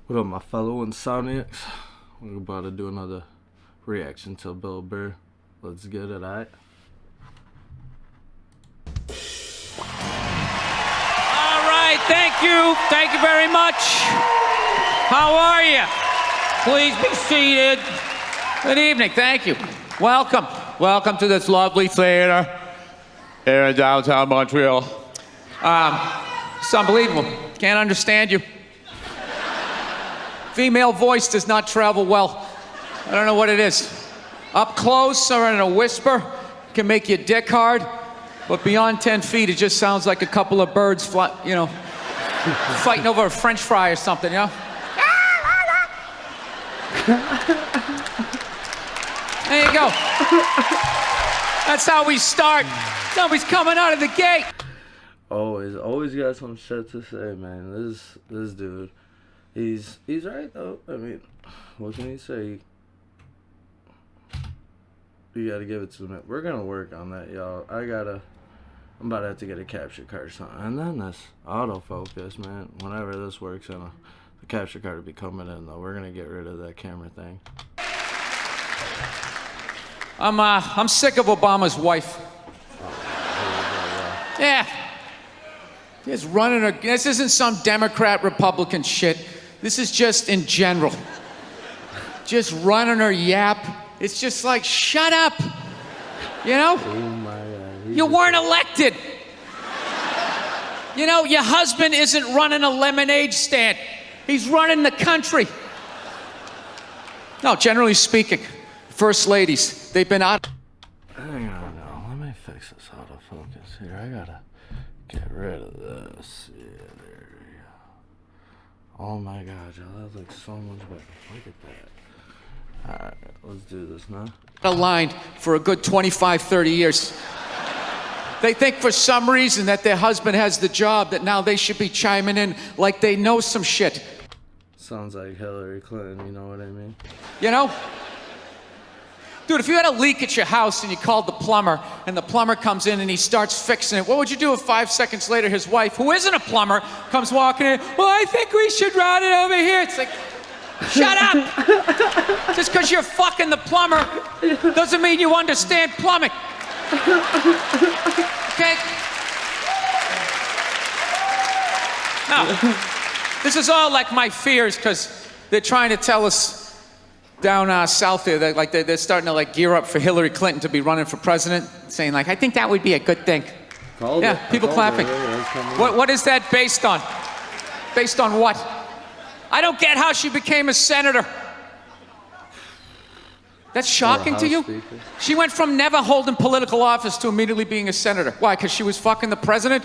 What up, my fellow Insomniacs? We're about to do another reaction to Bill Burr. Let's get it, alright? Alright, thank you. Thank you very much. How are you? Please be seated. Good evening, thank you. Welcome. Welcome to this lovely theater here in downtown Montreal. It's unbelievable. Can't understand you. Female voice does not travel well. I don't know what it is. Up close or in a whisper can make your dick hard, but beyond 10 feet, it just sounds like a couple of birds fighting over a French fry or something, you know? There you go. That's how we start. Somebody's coming out of the gate. Always got some shit to say, man. This dude. He's right though. I mean, what can he say? You gotta give it to him. We're gonna work on that, y'all. I'm about to have to get a capture card or something. And then this autofocus, man. Whenever this works in the capture card will be coming in though. We're gonna get rid of that camera thing. I'm sick of Obama's wife. Yeah. Just running her. This isn't some Democrat Republican shit. This is just in general. Just running her yap. It's just like, shut up. You know? Oh my God. You weren't elected. You know, your husband isn't running a lemonade stand. He's running the country. No, generally speaking, first ladies, they've been out. Hang on now. Let me fix this autofocus here. I gotta get rid of this. Yeah, there we go. Oh my God, y'all, that looks so much better. Look at that. Alright, let's do this now. Aligned for a good 25, 30 years. They think for some reason that their husband has the job, that now they should be chiming in like they know some shit. Sounds like Hillary Clinton, you know what I mean? You know? Dude, if you had a leak at your house and you called the plumber, and the plumber comes in and he starts fixing it, what would you do if 5 seconds later his wife, who isn't a plumber, comes walking in, well, I think we should run it over here. It's like, shut up! Just because you're fucking the plumber doesn't mean you understand plumbing. Okay? No. This is all like my fears, because they're trying to tell us down south there, they're starting to like gear up for Hillary Clinton to be running for president, saying like, I think that would be a good thing. People clapping. What is that based on? Based on what? I don't get how she became a senator. That's shocking to you? Speaker. She went from never holding political office to immediately being a senator. Why, because she was fucking the president?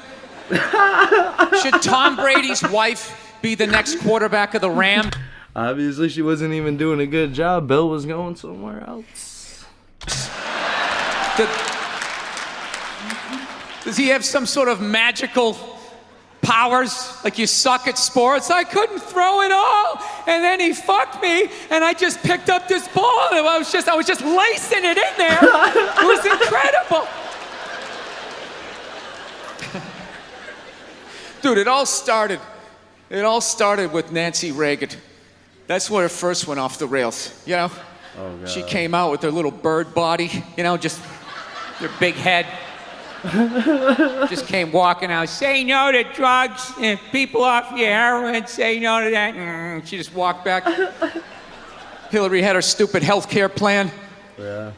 Should Tom Brady's wife be the next quarterback of the Rams? Obviously, she wasn't even doing a good job. Bill was going somewhere else. Does he have some sort of magical powers? Like you suck at sports? I couldn't throw it all, and then he fucked me, and I just picked up this ball, and I was just lacing it in there. It was incredible. Dude, it all started with Nancy Reagan. That's where it first went off the rails, you know? Oh, God. She came out with her little bird body, you know, just her big head. Just came walking out, say no to drugs, and people off your heroin, say no to that. She just walked back. Hillary had her stupid health care plan. Yeah.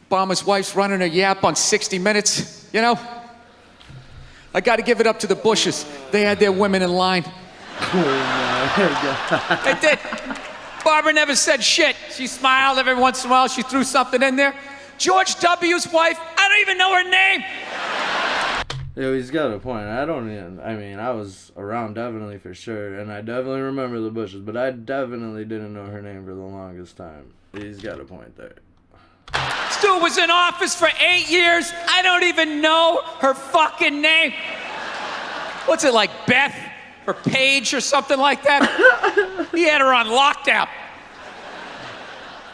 Obama's wife's running her yap on 60 Minutes, you know? I gotta give it up to the Bushes. They had their women in line. Oh my God. They did. Barbara never said shit. She smiled every once in a while. She threw something in there. George W.'s wife, I don't even know her name. Yo, he's got a point. I was around definitely for sure, and I definitely remember the Bushes, but I definitely didn't know her name for the longest time. He's got a point there. This dude was in office for 8 years. I don't even know her fucking name. What's it, like Beth or Paige or something like that? He had her on lockdown.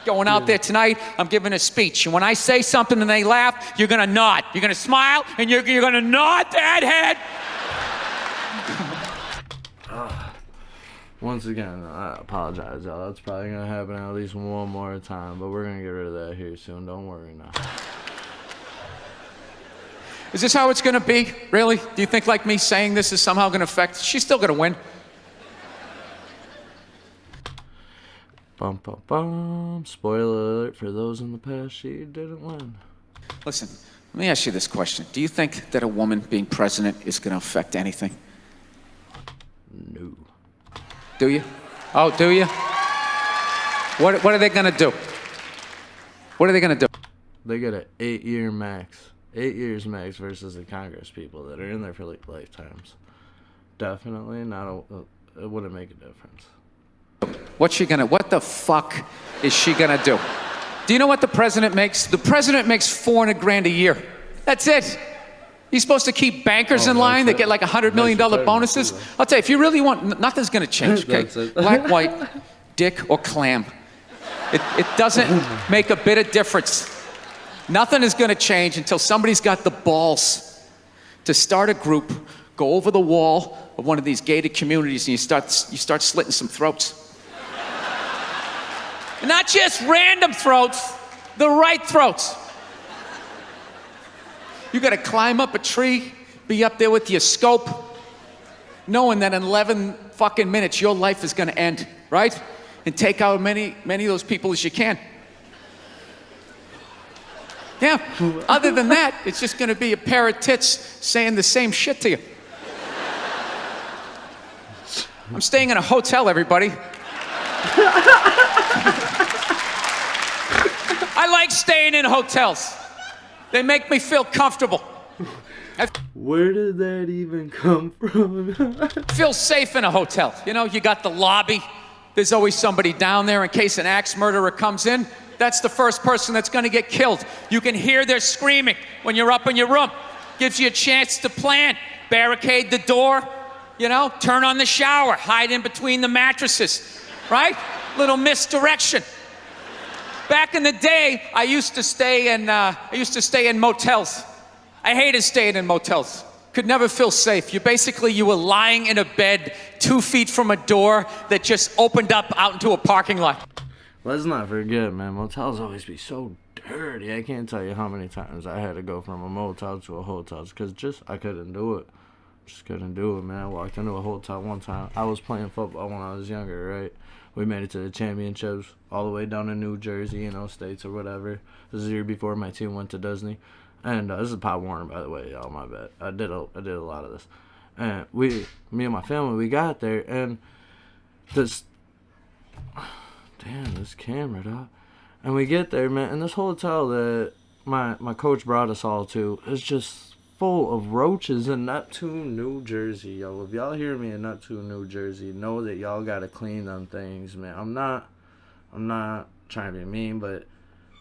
Going out there tonight, I'm giving a speech. And when I say something and they laugh, you're gonna nod. You're gonna smile, and you're gonna nod that head. Once again, I apologize, y'all. That's probably gonna happen at least one more time, but we're gonna get rid of that here soon. Don't worry now. Is this how it's gonna be? Really? Do you think like me saying this is somehow gonna affect? She's still gonna win. Bum, bum, bum. Spoiler alert for those in the past, she didn't win. Listen, let me ask you this question. Do you think that a woman being president is gonna affect anything? No. Do you? Oh, do you? What are they gonna do? What are they gonna do? They get an 8-year max. 8 years max versus the Congress people that are in there for like lifetimes. Definitely not. It wouldn't make a difference. What the fuck is she gonna do? Do you know what the president makes? The president makes $400,000 a year. That's it. He's supposed to keep bankers in line that get like $100 million bonuses. I'll tell you, if you really want, nothing's gonna change, okay? Black, white, dick, or clam. It doesn't make a bit of difference. Nothing is gonna change until somebody's got the balls to start a group, go over the wall of one of these gated communities, and you start slitting some throats. And not just random throats, the right throats. You gotta climb up a tree, be up there with your scope, knowing that in 11 fucking minutes your life is gonna end, right? And take out many of those people as you can. Yeah, other than that, it's just gonna be a pair of tits saying the same shit to you. I'm staying in a hotel, everybody. I like staying in hotels. They make me feel comfortable. Where did that even come from? Feel safe in a hotel. You know, you got the lobby. There's always somebody down there in case an axe murderer comes in. That's the first person that's gonna get killed. You can hear their screaming when you're up in your room. Gives you a chance to plan. Barricade the door, you know, turn on the shower, hide in between the mattresses, right? Little misdirection. Back in the day, I used to stay in motels. I hated staying in motels. Could never feel safe. You were lying in a bed 2 feet from a door that just opened up out into a parking lot. Let's not forget, man, motels always be so dirty. I can't tell you how many times I had to go from a motel to a hotel because I couldn't do it. Just couldn't do it, man. I walked into a hotel one time. I was playing football when I was younger, right? We made it to the championships all the way down to New Jersey, you know, states or whatever. This is the year before my team went to Disney. And this is Pop Warner, by the way, y'all, my bad. I did a lot of this. And me and my family, we got there, and this camera, dog. And we get there, man, and this hotel that my coach brought us all to is just full of roaches in Neptune, New Jersey, yo. If y'all hear me in Neptune, New Jersey, know that y'all gotta clean them things, man. I'm not trying to be mean, but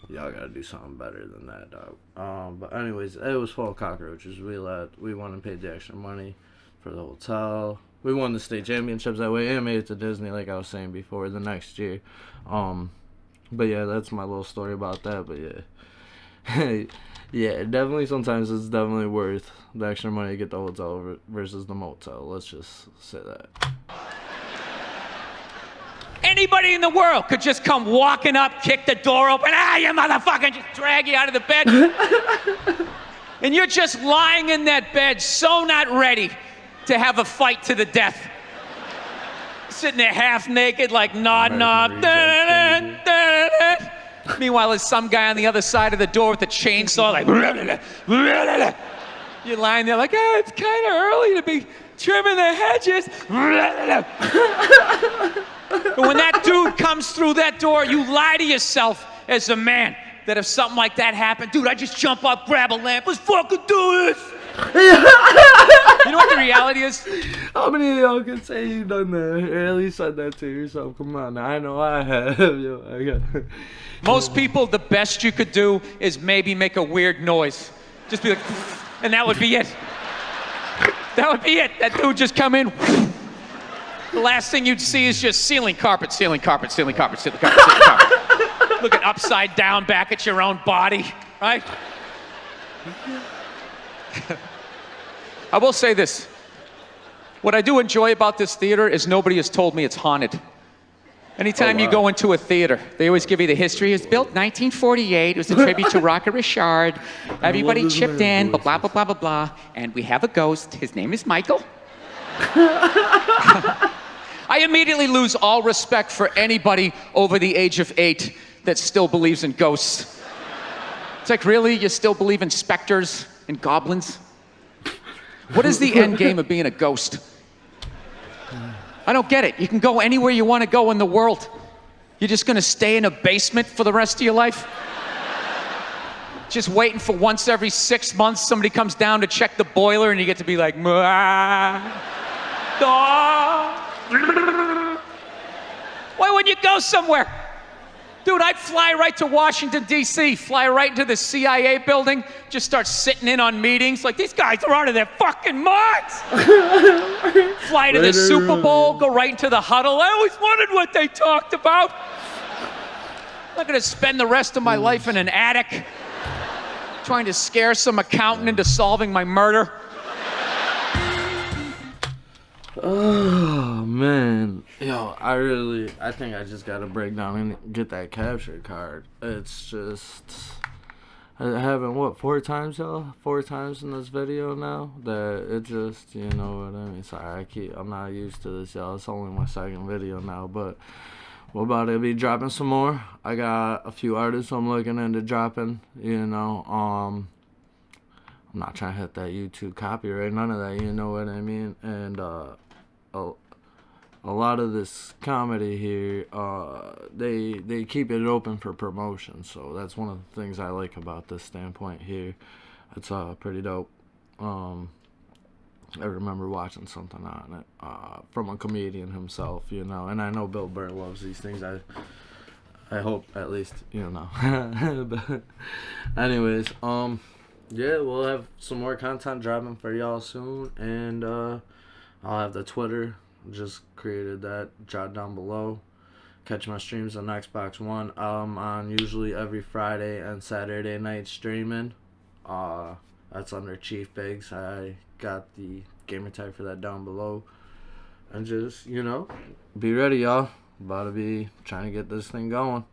y'all gotta do something better than that, dog. But anyways, it was full of cockroaches. We went and paid the extra money for the hotel. We won the state championships that way and made it to Disney, like I was saying before, the next year. But yeah, that's my little story about that. But yeah. Yeah, definitely sometimes it's definitely worth the extra money to get the hotel versus the motel. Let's just say that. Anybody in the world could just come walking up, kick the door open, you motherfucker, just drag you out of the bed. And you're just lying in that bed, so not ready to have a fight to the death. Sitting there half naked, like nod. Meanwhile, there's some guy on the other side of the door with a chainsaw, like, you're lying there like, it's kind of early to be trimming the hedges. And when that dude comes through that door, you lie to yourself as a man that if something like that happened, dude, I just jump up, grab a lamp, let's fucking do this. You know what the reality is? How many of y'all can say you done that? Or at least said that to yourself. Come on, I know I have. Yo, Most people, the best you could do is maybe make a weird noise. Just be like, and that would be it. That would be it. That dude just come in. The last thing you'd see is just ceiling carpet. Looking upside down back at your own body, right? I will say this. What I do enjoy about this theater is nobody has told me it's haunted. Anytime you go into a theater, they always give you the history. It was built 1948. It was a tribute to Rocket Richard. Everybody chipped in, blah, blah, blah, blah, blah. And we have a ghost. His name is Michael. I immediately lose all respect for anybody over the age of 8 that still believes in ghosts. It's like, really? You still believe in specters and goblins? What is the end game of being a ghost? I don't get it. You can go anywhere you want to go in the world. You're just going to stay in a basement for the rest of your life? Just waiting for once every 6 months somebody comes down to check the boiler and you get to be like, why would you go somewhere? Dude, I'd fly right to Washington, D.C., fly right into the CIA building, just start sitting in on meetings. Like, these guys are out of their fucking minds. Fly to the Super Bowl, go right into the huddle. I always wondered what they talked about. I'm not going to spend the rest of my life in an attic trying to scare some accountant into solving my murder. Oh man, yo, I think I just gotta break down and get that capture card. It's just, I haven't, 4 times, y'all? 4 times in this video now that it just, you know what I mean? Sorry, I'm not used to this, y'all. It's only my 2nd video now, but we're about to be dropping some more. I got a few artists I'm looking into dropping, you know. I'm not trying to hit that YouTube copyright, none of that, you know what I mean? And a lot of this comedy here, they keep it open for promotion, so that's one of the things I like about this standpoint here. It's pretty dope. I remember watching something on it from a comedian himself, you know, and I know Bill Burr loves these things. I hope, at least, you know. But anyways, yeah, we'll have some more content dropping for y'all soon, and I'll have the Twitter. Just created that. Jot down below. Catch my streams on Xbox One. I'm on usually every Friday and Saturday night streaming. That's under Cheif Biggs. I got the gamer tag for that down below. And just, you know, be ready, y'all. About to be trying to get this thing going.